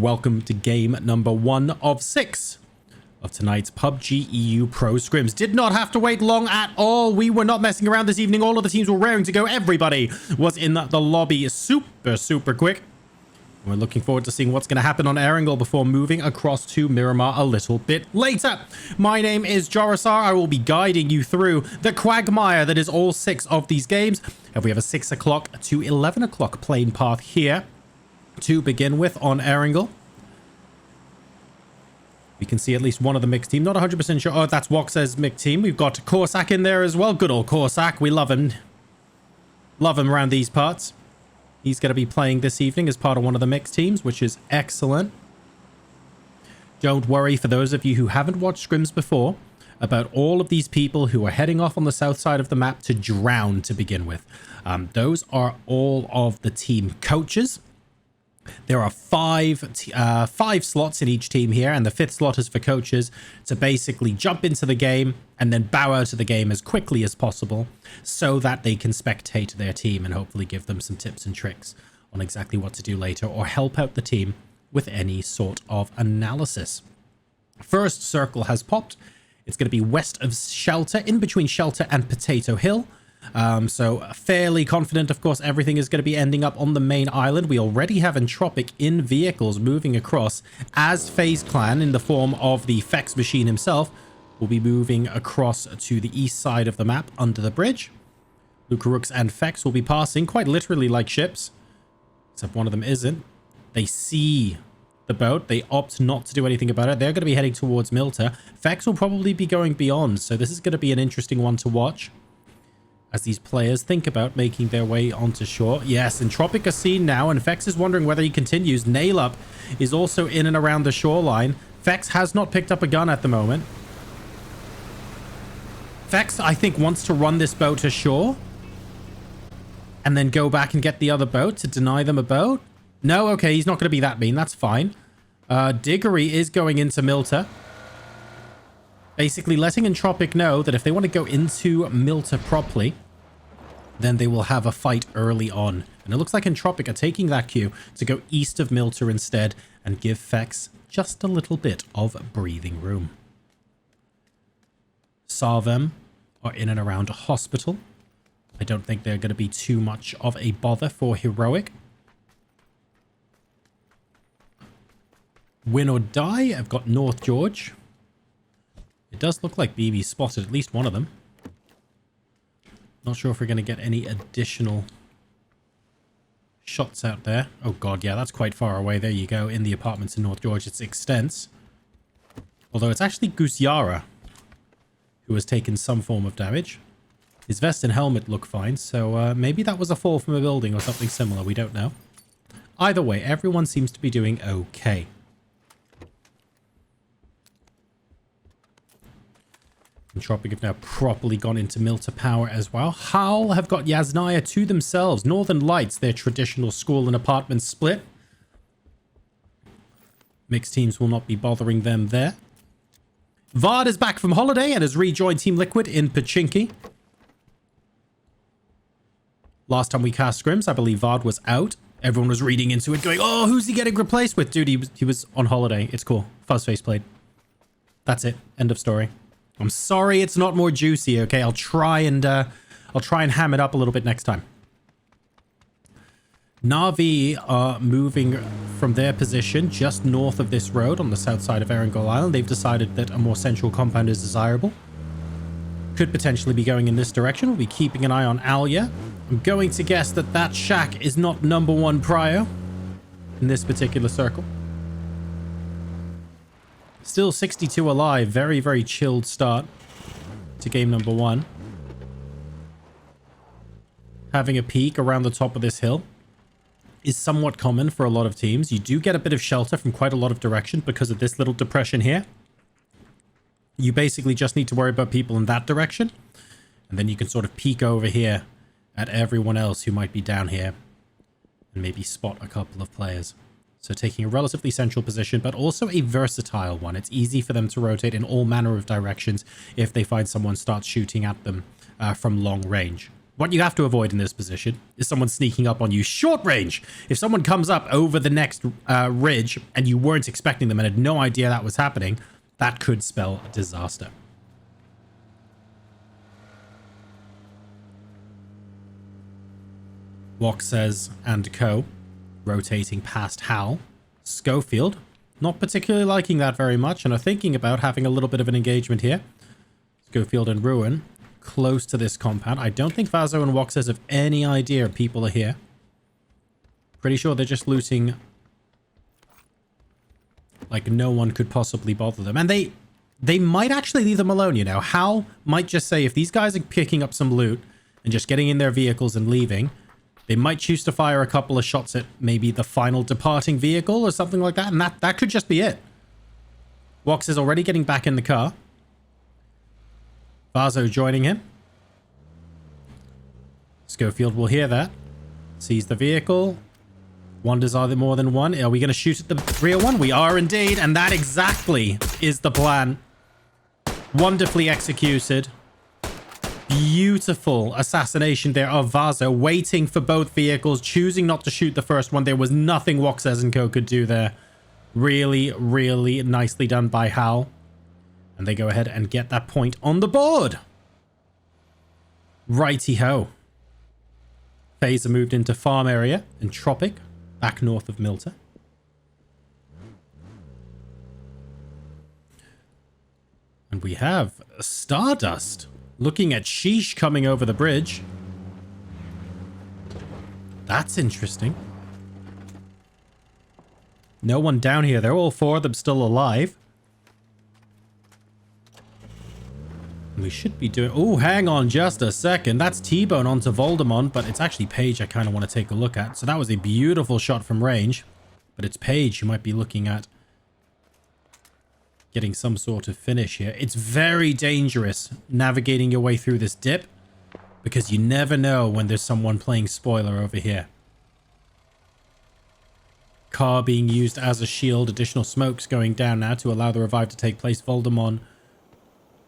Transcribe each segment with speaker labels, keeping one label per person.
Speaker 1: welcome to game number 1 of 6 of tonight's PUBG EU Pro Scrims. Did not have to wait long at all. We were not messing around this evening. All of the teams were raring to go. Everybody was in the lobby super quick. We're looking forward to seeing what's going to happen on Erangel before moving across to Miramar a little bit later. My name is Jorisar. I will be guiding you through the quagmire that is all 6 of these games. And we have a 6 o'clock to 11 o'clock playing path here to begin with on Erangel. We can see at least one of the mixed team. Not 100% sure. Oh, that's Woxez mixed team. We've got Corsac in there as well. Good old Corsac. We love him. Love him around these parts. He's going to be playing this evening as part of one of the mixed teams, which is excellent. Don't worry, for those of you who haven't watched scrims before, about all of these people who are heading off on the south side of the map to drown to begin with. Those are all of the team coaches. There are five slots in each team here, and the 5th slot is for coaches to basically jump into the game and then bow out of the game as quickly as possible so that they can spectate their team and hopefully give them some tips and tricks on exactly what to do later or help out the team with any sort of analysis. First circle has popped. It's going to be west of Shelter, in between Shelter and Potato Hill. So fairly confident, of course, everything is going to be ending up on the main island. We already have Entropiq in vehicles moving across as FaZe Clan in the form of the Fex machine himself will be moving across to the east side of the map under the bridge. Lucarux and Fex will be passing quite literally like ships, except one of them isn't. They see the boat. They opt not to do anything about it. They're going to be heading towards Milta. Fex will probably be going beyond, so this is going to be an interesting one to watch as these players think about making their way onto shore. Yes, Entropiq are seen now, and Fex is wondering whether he continues. Nail Up is also in and around the shoreline. Fex has not picked up a gun at the moment. Fex, I think, wants to run this boat ashore and then go back and get the other boat to deny them a boat. No, okay, he's not going to be that mean. That's fine. Diggory is going into Milta, basically letting Entropiq know that if they want to go into Milta properly, then they will have a fight early on. And it looks like Entropiq are taking that cue to go east of Milta instead and give Fex just a little bit of breathing room. Sarvem are in and around a hospital. I don't think they're going to be too much of a bother for Heroic. WinOrDie, I've got North George. It does look like BB spotted at least one of them. Not sure if we're going to get any additional shots out there. Oh god, yeah, that's quite far away. There you go, in the apartments in North George. It's Extense. Although it's actually Goose Yara who has taken some form of damage. His vest and helmet look fine, so maybe that was a fall from a building or something similar. We don't know. Either way, everyone seems to be doing okay. Entropiq have now properly gone into Milta Power as well. HOWL have got Yasnaya to themselves. Northern Lights, their traditional school and apartment split. Mixed teams will not be bothering them there. Vard is back from holiday and has rejoined Team Liquid in Pachinki. Last time we cast scrims, I believe Vard was out. Everyone was reading into it going, oh, who's he getting replaced with? Dude, he was on holiday. It's cool. Fuzzface played. That's it. End of story. I'm sorry it's not more juicy, okay? I'll try and ham it up a little bit next time. NaVi are moving from their position just north of this road on the south side of Erangel Island. They've decided that a more central compound is desirable. Could potentially be going in this direction. We'll be keeping an eye on Alia. I'm going to guess that that shack is not #1 prio in this particular circle. Still 62 alive. Very, very chilled start to game number 1. Having a peek around the top of this hill is somewhat common for a lot of teams. You do get a bit of shelter from quite a lot of direction because of this little depression here. You basically just need to worry about people in that direction. And then you can sort of peek over here at everyone else who might be down here and maybe spot a couple of players. So taking a relatively central position, but also a versatile one. It's easy for them to rotate in all manner of directions if they find someone starts shooting at them from long range. What you have to avoid in this position is someone sneaking up on you short range. If someone comes up over the next ridge and you weren't expecting them and had no idea that was happening, that could spell disaster. Woxez and co. rotating past HOWL. Schofield, not particularly liking that very much and are thinking about having a little bit of an engagement here. Schofield and Ruin close to this compound. I don't think Vazo and Woxez have any idea people are here. Pretty sure they're just looting like no one could possibly bother them. And they might actually leave them alone, you know. HOWL might just say if these guys are picking up some loot and just getting in their vehicles and leaving, they might choose to fire a couple of shots at maybe the final departing vehicle or something like that. And that could just be it. Wox is already getting back in the car. Vazo joining him. Schofield will hear that. Sees the vehicle. Wonders, are there more than one? Are we going to shoot at the real one? We are indeed. And that exactly is the plan. Wonderfully executed. Beautiful assassination there of Vazo, waiting for both vehicles, choosing not to shoot the first one. There was nothing Woxez and co could do there. Really, really nicely done by HOWL. And they go ahead and get that point on the board. Righty-ho. FaZe moved into farm area. Entropiq, back north of Milta. And we have STARDUST looking at SHEESH coming over the bridge. That's interesting. No one down here. They're all four of them still alive. We should be doing... Oh, hang on just a second. That's T-Bone onto Voldemort, but it's actually Paige I kind of want to take a look at. So that was a beautiful shot from range. But it's Paige you might be looking at getting some sort of finish here. It's very dangerous navigating your way through this dip because you never know when there's someone playing spoiler over here. Car being used as a shield. Additional smokes going down now to allow the revive to take place. Voldemort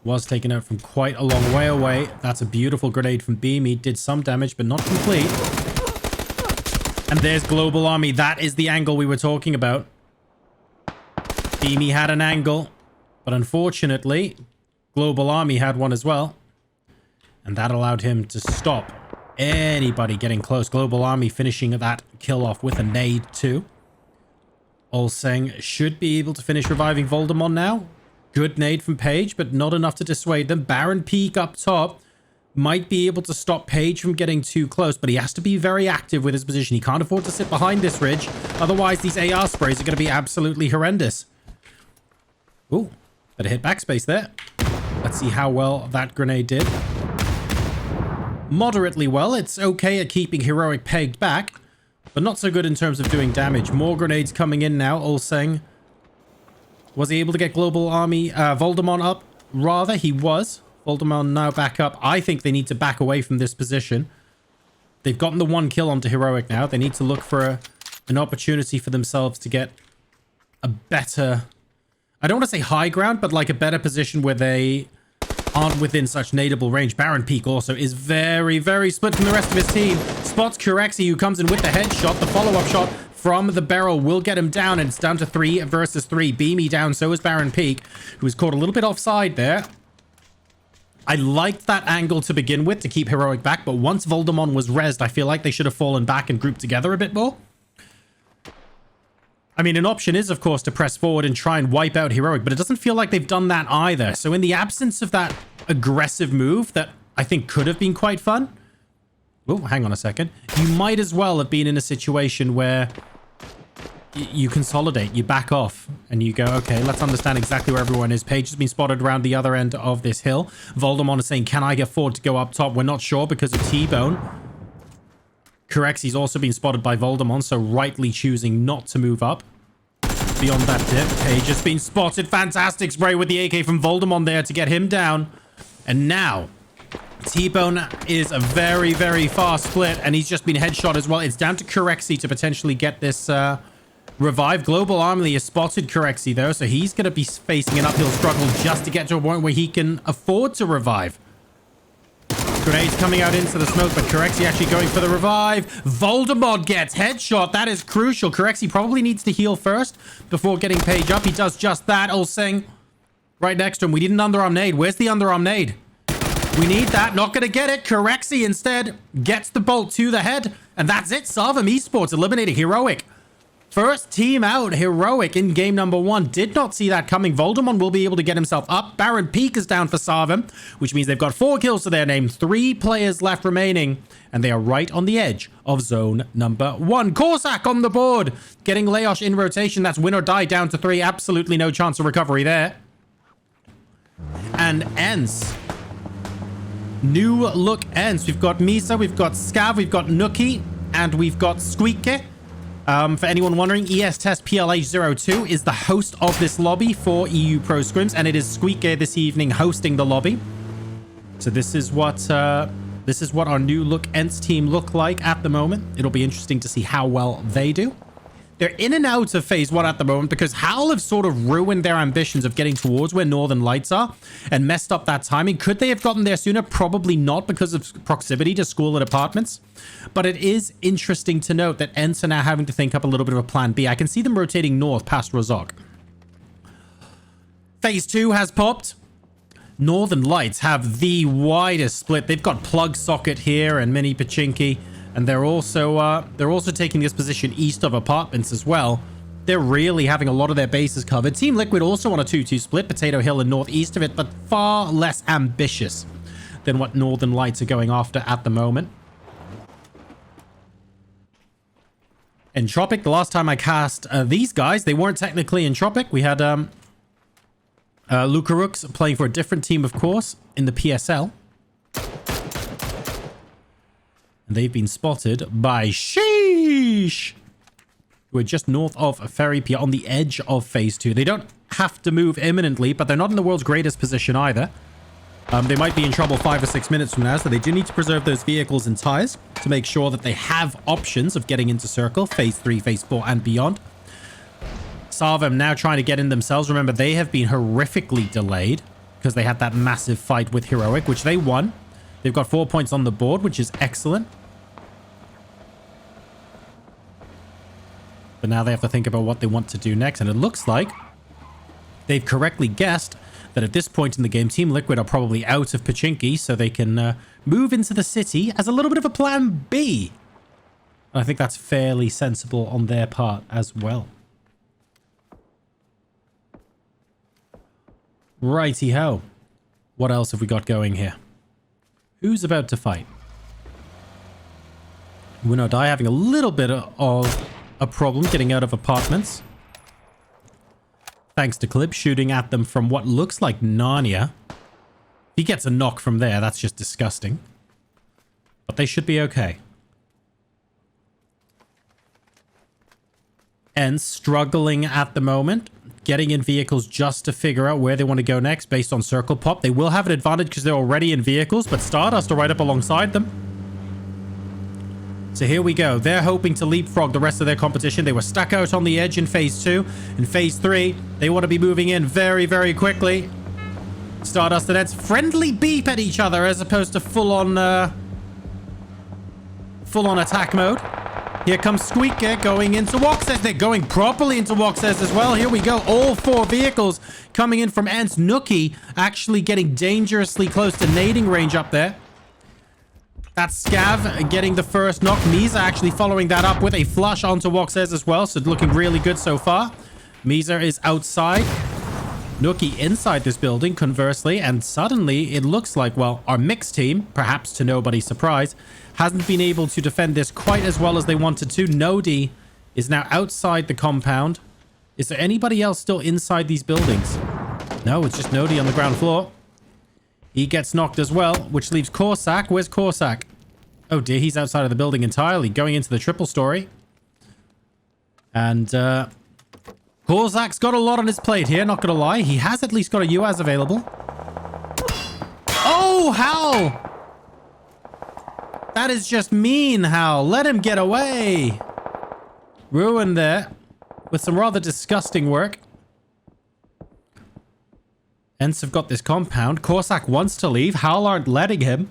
Speaker 1: was taken out from quite a long way away. That's a beautiful grenade from Beamy. Did some damage, but not complete. And there's Global Army. That is the angle we were talking about. Beamy had an angle, but unfortunately, Global Army had one as well. And that allowed him to stop anybody getting close. Global Army finishing that kill off with a nade too. Olseng should be able to finish reviving Voldemort now. Good nade from Paige, but not enough to dissuade them. Baron Peak up top might be able to stop Paige from getting too close, but he has to be very active with his position. He can't afford to sit behind this ridge. Otherwise, these AR sprays are going to be absolutely horrendous. Ooh, better hit backspace there. Let's see how well that grenade did. Moderately well. It's okay at keeping Heroic pegged back, but not so good in terms of doing damage. More grenades coming in now. Olseng. Was he able to get Global Army, Voldemort up? Rather, he was. Voldemort now back up. I think they need to back away from this position. They've gotten the one kill onto Heroic now. They need to look for an opportunity for themselves to get a better... I don't want to say high ground, but like a better position where they aren't within such nadeable range. Baron Peak also is very, very split from the rest of his team. Spots Curexy, who comes in with the headshot. The follow-up shot from the barrel will get him down, and it's down to 3 versus 3. Beamy down, so is Baron Peak, who was caught a little bit offside there. I liked that angle to begin with to keep Heroic back, but once Voldemort was rezzed, I feel like they should have fallen back and grouped together a bit more. I mean, an option is, of course, to press forward and try and wipe out Heroic, but it doesn't feel like they've done that either. So in the absence of that aggressive move that I think could have been quite fun... Oh, hang on a second. You might as well have been in a situation where you consolidate, you back off, and you go, okay, let's understand exactly where everyone is. Paige has been spotted around the other end of this hill. Voldemort is saying, can I afford to go up top? We're not sure because of T-Bone. Curexy's also been spotted by Voldemort, so rightly choosing not to move up. Beyond that dip, Paige has been spotted. Fantastic spray with the AK from Voldemort there to get him down. And now... T-Bone is a very, very fast split, and he's just been headshot as well. It's down to Curexy to potentially get this revive. Global Army has spotted Curexy, though, so he's going to be facing an uphill struggle just to get to a point where he can afford to revive. Grenades coming out into the smoke, but Corexi actually going for the revive. Voldemort gets headshot. That is crucial. Corexi probably needs to heal first before getting Page up. He does just that. Ulsing right next to him. We need an underarm nade. Where's the underarm nade? We need that. Not going to get it. Corexi instead gets the bolt to the head. And that's it. Sarvem Esports eliminating Heroic. First team out, Heroic in game number 1. Did not see that coming. Voldemort will be able to get himself up. Baron Peak is down for Sarvem, which means they've got 4 kills to their name. 3 players left remaining, and they are right on the edge of zone number 1. Corsac on the board, getting Leosh in rotation. That's WinOrDie down to 3. Absolutely no chance of recovery there. And ENCE. New look ENCE. We've got Misa, we've got Scav, we've got Nookie, and we've got Squeaky. For anyone wondering, ES Test PLH02 is the host of this lobby for EU Pro Scrims, and it is Squeaky this evening hosting the lobby. So this is what our new look ENCE team look like at the moment. It'll be interesting to see how well they do. They're in and out of phase 1 at the moment because HOWL have sort of ruined their ambitions of getting towards where Northern Lights are and messed up that timing. Could they have gotten there sooner? Probably not because of proximity to school and apartments. But it is interesting to note that ENCE are now having to think up a little bit of a plan B. I can see them rotating north past Rozhok. Phase 2 has popped. Northern Lights have the widest split. They've got plug socket here and mini Pachinki. And they're also taking this position east of apartments as well. They're really having a lot of their bases covered. Team Liquid also on a 2-2 split, Potato Hill and northeast of it, but far less ambitious than what Northern Lights are going after at the moment. Entropiq, the last time I cast these guys, they weren't technically Entropiq. We had Lucarux playing for a different team, of course, in the PSL. And they've been spotted by SHEESH. We're just north of Ferry Pier on the edge of phase 2. They don't have to move imminently, but they're not in the world's greatest position either. They might be in trouble 5 or 6 minutes from now, so they do need to preserve those vehicles and tires to make sure that they have options of getting into circle, phase 3, phase 4, and beyond. Sarvem now trying to get in themselves. Remember, they have been horrifically delayed because they had that massive fight with Heroic, which they won. They've got 4 points on the board, which is excellent. But now they have to think about what they want to do next. And it looks like they've correctly guessed that at this point in the game, Team Liquid are probably out of Pachinki, so they can move into the city as a little bit of a plan B. And I think that's fairly sensible on their part as well. Righty-ho. What else have we got going here? Who's about to fight? WinOrDie having a little bit of a problem getting out of apartments. Thanks to Clip shooting at them from what looks like Narnia. If he gets a knock from there, that's just disgusting. But they should be okay. ENCE struggling at the moment. Getting in vehicles just to figure out where they want to go next based on circle pop. They will have an advantage because they're already in vehicles, but Stardust are right up alongside them. So here we go. They're hoping to leapfrog the rest of their competition. They were stuck out on the edge in phase 2. In phase 3, they want to be moving in very, very quickly. Stardust and ENCE friendly beep at each other as opposed to full-on attack mode. Here comes Squeaky going into Woxez. They're going properly into Woxez as well. Here we go. All 4 vehicles coming in from ENCE. Nookie actually getting dangerously close to nading range up there. That's Scav getting the first knock. Misa actually following that up with a flush onto Woxez as well. So looking really good so far. Misa is outside. Nookie inside this building, conversely. And suddenly it looks like, well, our mixed team, perhaps to nobody's surprise, hasn't been able to defend this quite as well as they wanted to. NoD is now outside the compound. Is there anybody else still inside these buildings? No, it's just NoD on the ground floor. He gets knocked as well, which leaves Corsac. Where's Corsac? Oh dear, he's outside of the building entirely, going into the triple story. And Corsac's got a lot on his plate here, not gonna lie. He has at least got a UAZ available. Oh, HOWL! That is just mean, HOWL. Let him get away. Ruin there with some rather disgusting work. ENCE have got this compound. Corsac wants to leave. HOWL aren't letting him.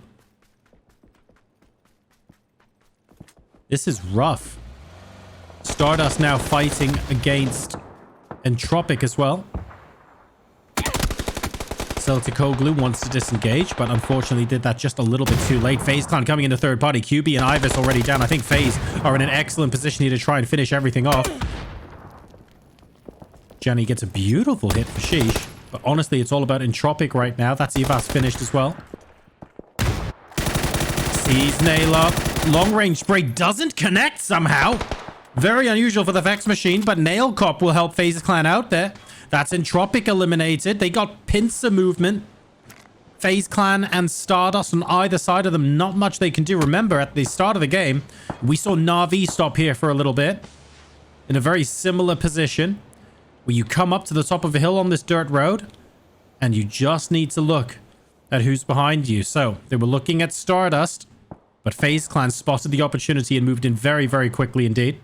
Speaker 1: This is rough. Stardust now fighting against Entropiq as well. Celticoglu wants to disengage, but unfortunately did that just a little bit too late. FaZe Clan coming into third party. QB and Ivis already down. I think FaZe are in an excellent position here to try and finish everything off. Jenny gets a beautiful hit for SHEESH, but honestly, it's all about Entropiq right now. That's Evas finished as well. Sees nail up. Long range spray doesn't connect somehow. Very unusual for the Vex machine, but Nail Cop will help FaZe Clan out there. That's Entropiq eliminated. They got pincer movement. FaZe Clan and Stardust on either side of them. Not much they can do. Remember, at the start of the game, we saw NaVi stop here for a little bit. In a very similar position. Where you come up to the top of a hill on this dirt road. And you just need to look at who's behind you. So, they were looking at Stardust. But FaZe Clan spotted the opportunity and moved in very, very quickly indeed.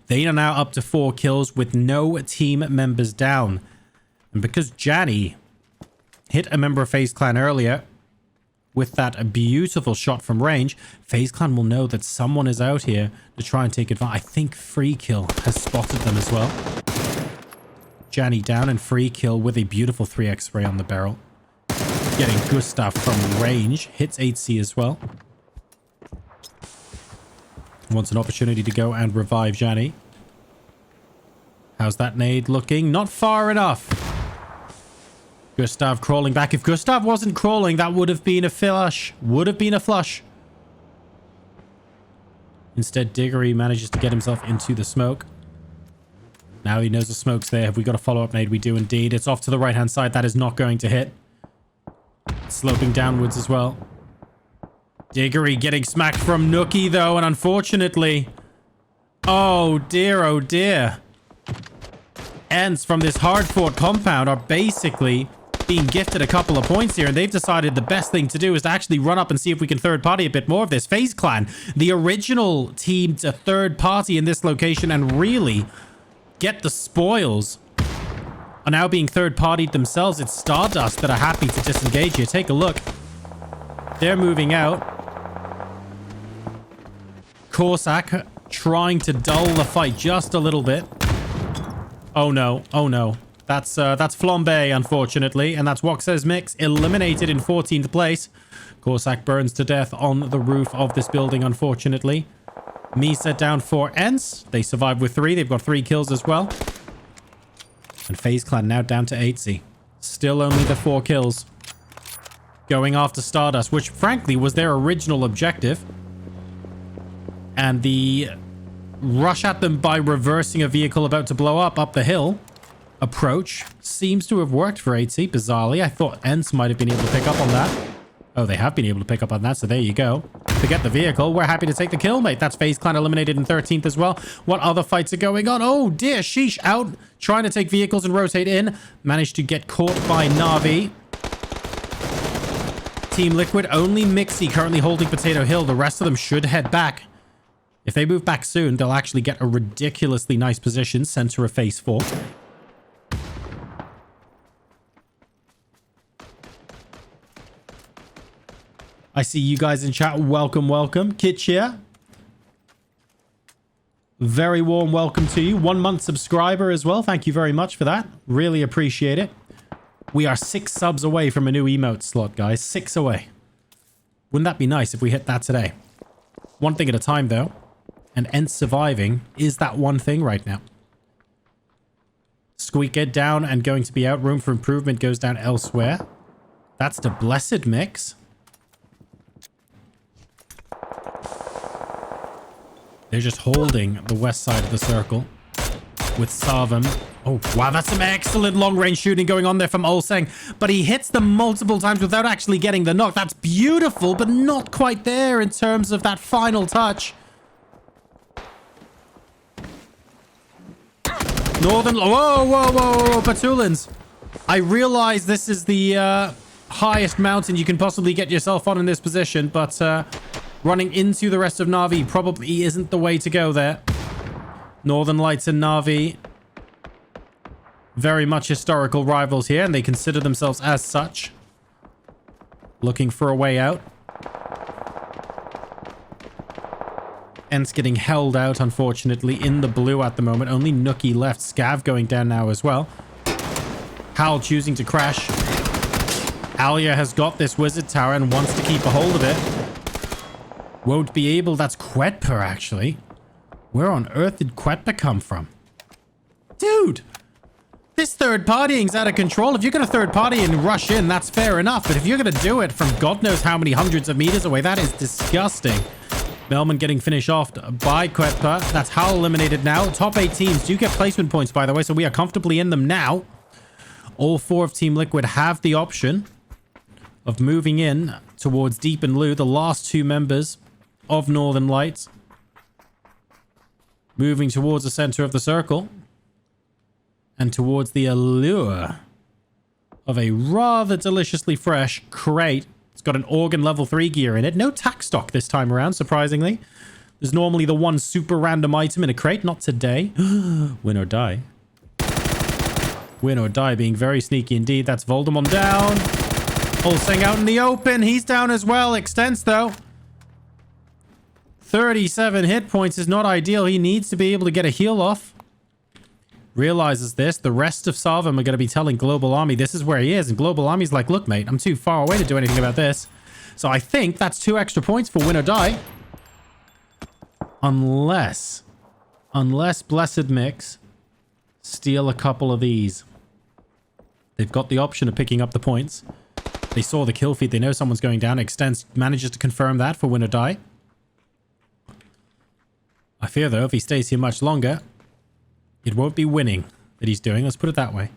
Speaker 1: They are now up to 4 kills with no team members down. And because Janny hit a member of FaZe Clan earlier with that beautiful shot from range, FaZe Clan will know that someone is out here to try and take advantage. I think Free Kill has spotted them as well. Janny down and Free Kill with a beautiful 3x spray on the barrel. Getting Gustav from range. Hits 8C as well. Wants an opportunity to go and revive Janny. How's that nade looking? Not far enough. Gustav crawling back. If Gustav wasn't crawling, that would have been a flush. Would have been a flush. Instead, Diggory manages to get himself into the smoke. Now he knows the smoke's there. Have we got a follow-up nade? We do indeed. It's off to the right-hand side. That is not going to hit. Sloping downwards as well. Diggory getting smacked from Nookie, though, and unfortunately... Oh, dear, oh, dear. ENCE from this hard-fought compound are basically being gifted a couple of points here, and they've decided the best thing to do is to actually run up and see if we can third-party a bit more of this. FaZe Clan, the original team to third-party in this location and really get the spoils, are now being third-partied themselves. It's Stardust that are happy to disengage here. Take a look. They're moving out. Corsac trying to dull the fight just a little bit. Oh no, oh no. That's Flambe, unfortunately, and that's Woxez Mix eliminated in 14th place. Corsac burns to death on the roof of this building, unfortunately. Misa down for ENCE. They survived with 3. They've got 3 kills as well. And FaZe Clan now down to 8C. Still only the 4 kills. Going after Stardust, which frankly was their original objective. And the rush at them by reversing a vehicle about to blow up the hill approach seems to have worked for 8C, bizarrely. I thought ENCE might have been able to pick up on that. Oh, they have been able to pick up on that, so there you go. Forget the vehicle. We're happy to take the kill, mate. That's FaZe Clan eliminated in 13th as well. What other fights are going on? Oh, dear. SHEESH out, trying to take vehicles and rotate in. Managed to get caught by NaVi. Team Liquid, only Mixie currently holding Potato Hill. The rest of them should head back. If they move back soon, they'll actually get a ridiculously nice position. Center of phase 4. I see you guys in chat. Welcome, welcome. Kitch here. Very warm welcome to you. 1 month subscriber as well. Thank you very much for that. Really appreciate it. We are 6 subs away from a new emote slot, guys. 6 away. Wouldn't that be nice if we hit that today? One thing at a time, though. And ENCE surviving is that one thing right now. Squeak it down and going to be out. Room for improvement goes down elsewhere. That's the Blessed Mix. They're just holding the west side of the circle with Sarvem. Oh, wow, that's some excellent long-range shooting going on there from Olseng. But he hits them multiple times without actually getting the knock. That's beautiful, but not quite there in terms of that final touch. Northern... Whoa, whoa, whoa, whoa, Patulins. I realize this is the highest mountain you can possibly get yourself on in this position, but running into the rest of NaVi probably isn't the way to go there. Northern Lights and NaVi, very much historical rivals here, and they consider themselves as such. Looking for a way out. ENCE getting held out, unfortunately, in the blue at the moment. Only Nookie left. Scav going down now as well. HOWL choosing to crash. Alia has got this wizard tower and wants to keep a hold of it. Won't be able. That's Quetpa, actually. Where on earth did Quetpa come from? Dude! This third partying's out of control. If you're going to third party and rush in, that's fair enough. But if you're going to do it from God knows how many hundreds of meters away, that is disgusting. Melman getting finished off by Quetpa. That's HOWL eliminated now. Top 8 teams do get placement points, by the way, so we are comfortably in them now. All 4 of Team Liquid have the option of moving in towards Deep and Lou, the last 2 members of Northern Lights. Moving towards the center of the circle. And towards the allure of a rather deliciously fresh crate. It's got an organ level 3 gear in it. No tack stock this time around, surprisingly. There's normally the one super random item in a crate. Not today. WinOrDie. WinOrDie being very sneaky indeed. That's Voldemort down. Pulsing out in the open. He's down as well. Extends though. 37 hit points is not ideal. He needs to be able to get a heal off. Realizes this. The rest of Sarvem are going to be telling Global Army this is where he is. And Global Army's like, look, mate, I'm too far away to do anything about this. So I think that's 2 extra points for WinOrDie. Unless Blessed Mix steal a couple of these. They've got the option of picking up the points. They saw the kill feed. They know someone's going down. Extends manages to confirm that for WinOrDie. I fear, though, if he stays here much longer, it won't be winning that he's doing. Let's put it that way.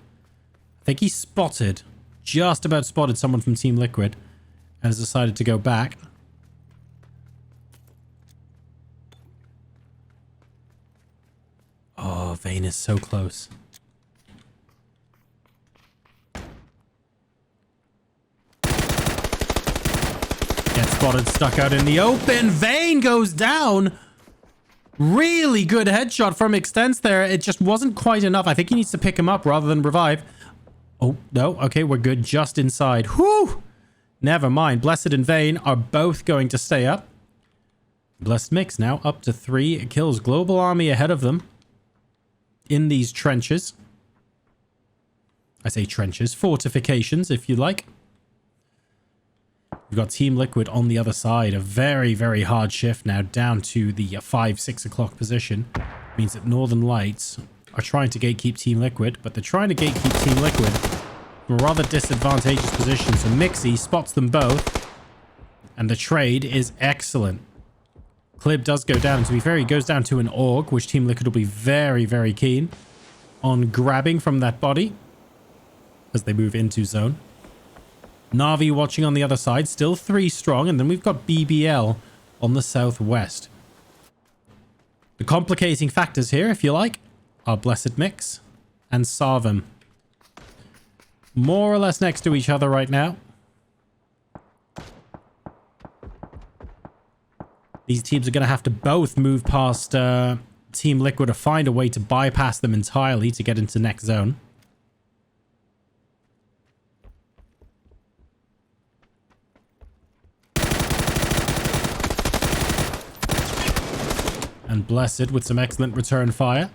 Speaker 1: I think he spotted, just about spotted someone from Team Liquid and has decided to go back. Oh, Vayne is so close. Gets spotted, stuck out in the open. Vayne goes down. Really good headshot from Extents there. It just wasn't quite enough. I think he needs to pick him up rather than revive. Oh, no. Okay, we're good. Just inside. Whew! Never mind. Blessed and Vayne are both going to stay up. Blessed Mix now up to 3 kills. Global Army ahead of them in these trenches. I say trenches. Fortifications, if you like. We've got Team Liquid on the other side. A very, very hard shift now down to the 5-6 o'clock position. Means that Northern Lights are trying to gatekeep Team Liquid, but they're trying to gatekeep Team Liquid from a rather disadvantageous position. So Mixie spots them both, and the trade is excellent. Clib does go down, and to be fair, he goes down to an AUG, which Team Liquid will be very, very keen on grabbing from that body as they move into zone. NaVi watching on the other side, still 3 strong, and then we've got BBL on the southwest. The complicating factors here, if you like, are Blessed Mix and Sarvem. More or less next to each other right now. These teams are going to have to both move past Team Liquid or find a way to bypass them entirely to get into next zone. And Blessed with some excellent return fire.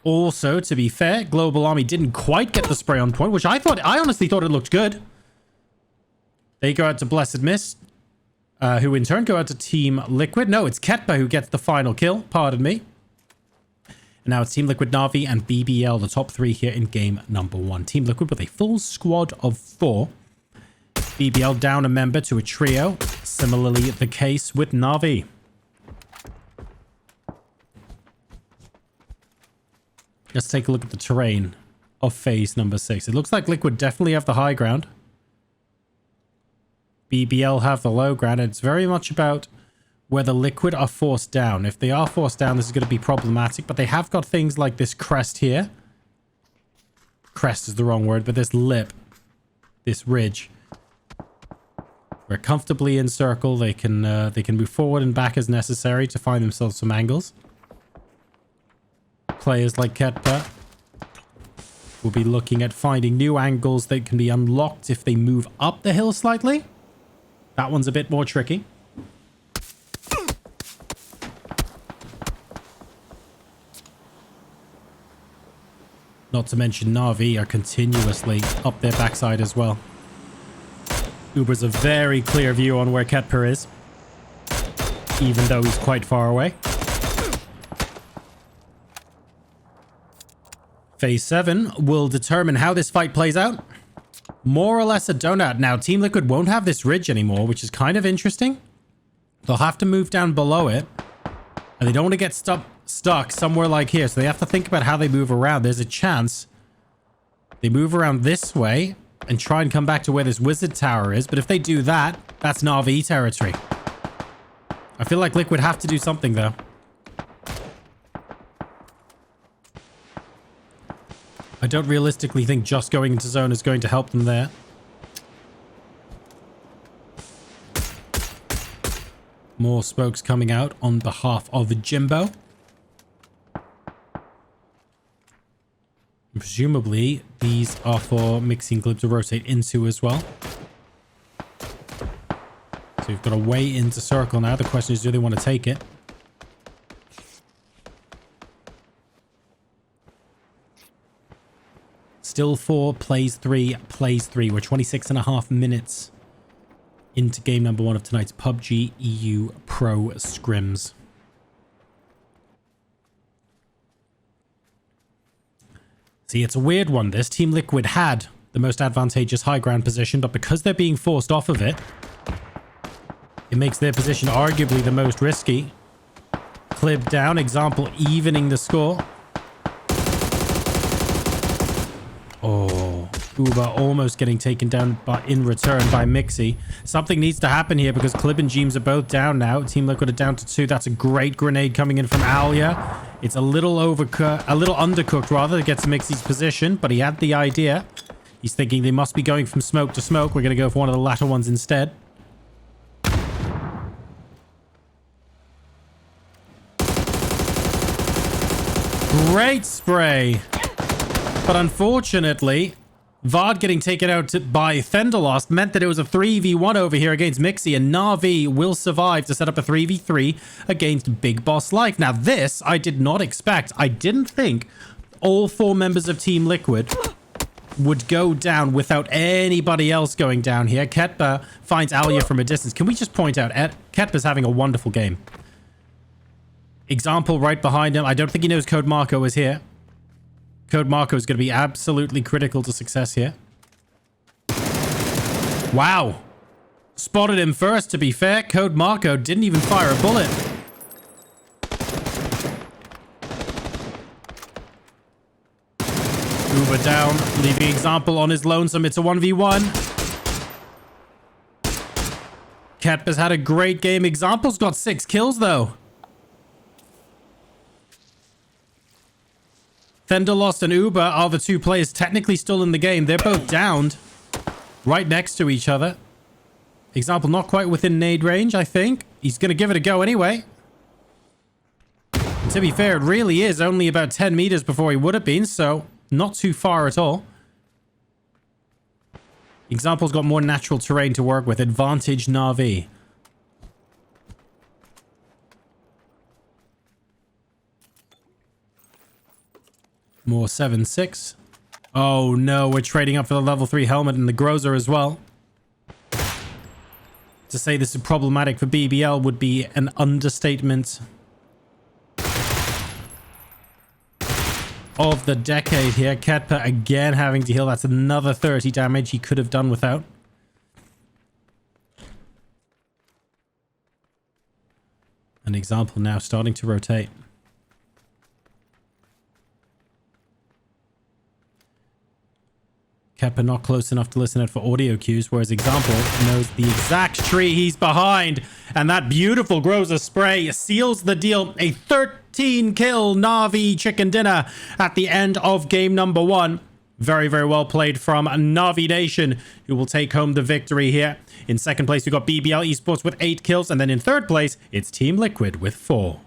Speaker 1: Also, to be fair, Global Army didn't quite get the spray on point, which I honestly thought it looked good. They go out to Blessed Mist, who in turn go out to Team Liquid. No, it's Ketba who gets the final kill. Pardon me. And now it's Team Liquid, NaVi, and BBL, the top 3 here in game number 1. Team Liquid with a full squad of 4. BBL down a member to a trio. Similarly, the case with NaVi. Let's take a look at the terrain of phase number 6. It looks like Liquid definitely have the high ground. BBL have the low ground. It's very much about whether Liquid are forced down. If they are forced down, this is going to be problematic. But they have got things like this crest here. Crest is the wrong word, but this lip. This ridge. We're comfortably in circle. They can move forward and back as necessary to find themselves some angles. Players like Ketpa will be looking at finding new angles that can be unlocked if they move up the hill slightly. That one's a bit more tricky. Not to mention NaVi are continuously up their backside as well. Uber's a very clear view on where Ketper is, even though he's quite far away. Phase 7 will determine how this fight plays out. More or less a donut. Now, Team Liquid won't have this ridge anymore, which is kind of interesting. They'll have to move down below it. And they don't want to get stuck somewhere like here. So they have to think about how they move around. There's a chance they move around this way and try and come back to where this wizard tower is. But if they do that, that's NaVi territory. I feel like Liquid have to do something, though. I don't realistically think just going into zone is going to help them there. More smokes coming out on behalf of Jimbo. Presumably, these are for mixing glib to rotate into as well. So we've got a way into circle now. The question is, do they want to take it? Still 4, plays 3, plays 3. We're 26.5 minutes into game number 1 of tonight's PUBG EU Pro Scrims. See, it's a weird one. This Team Liquid had the most advantageous high ground position, but because they're being forced off of it, it makes their position arguably the most risky. Clip down, example, evening the score. Oh, Uber almost getting taken down in return by Mixi. Something needs to happen here because Clip and Jeems are both down now. Team Liquid are down to 2. That's a great grenade coming in from Alia. It's a little undercooked rather. It gets Mixi's position, but he had the idea. He's thinking they must be going from smoke to smoke. We're going to go for one of the latter ones instead. Great spray. But unfortunately, Vard getting taken out by Thunderlost meant that it was a 3v1 over here against Mixi, and NaVi will survive to set up a 3v3 against Big Boss Life. Now this, I did not expect. I didn't think all 4 members of Team Liquid would go down without anybody else going down here. Ketba finds Alia from a distance. Can we just point out, Ketba's having a wonderful game. Example right behind him. I don't think he knows Code Marco is here. Code Marco is going to be absolutely critical to success here. Wow. Spotted him first, to be fair. Code Marco didn't even fire a bullet. Uber down, leaving example on his lonesome. It's a 1v1. Ketba's had a great game. Example's got 6 kills, though. Thunderlost and Uber are the 2 players technically still in the game. They're both downed right next to each other. Example not quite within nade range, I think. He's going to give it a go anyway. To be fair, it really is only about 10 meters before he would have been, so not too far at all. Example's got more natural terrain to work with. Advantage NaVi. More 7-6. Oh no, we're trading up for the level 3 helmet and the Grozer as well. To say this is problematic for BBL would be an understatement of the decade here. Ketpa again having to heal. That's another 30 damage he could have done without. An example now starting to rotate. Ketpa not close enough to listen out for audio cues, whereas Example knows the exact tree he's behind. And that beautiful Groza spray seals the deal. A 13-kill NaVi chicken dinner at the end of game number 1. Very, very well played from NaVi Nation, who will take home the victory here. In second place, we've got BBL Esports with 8 kills. And then in third place, it's Team Liquid with 4.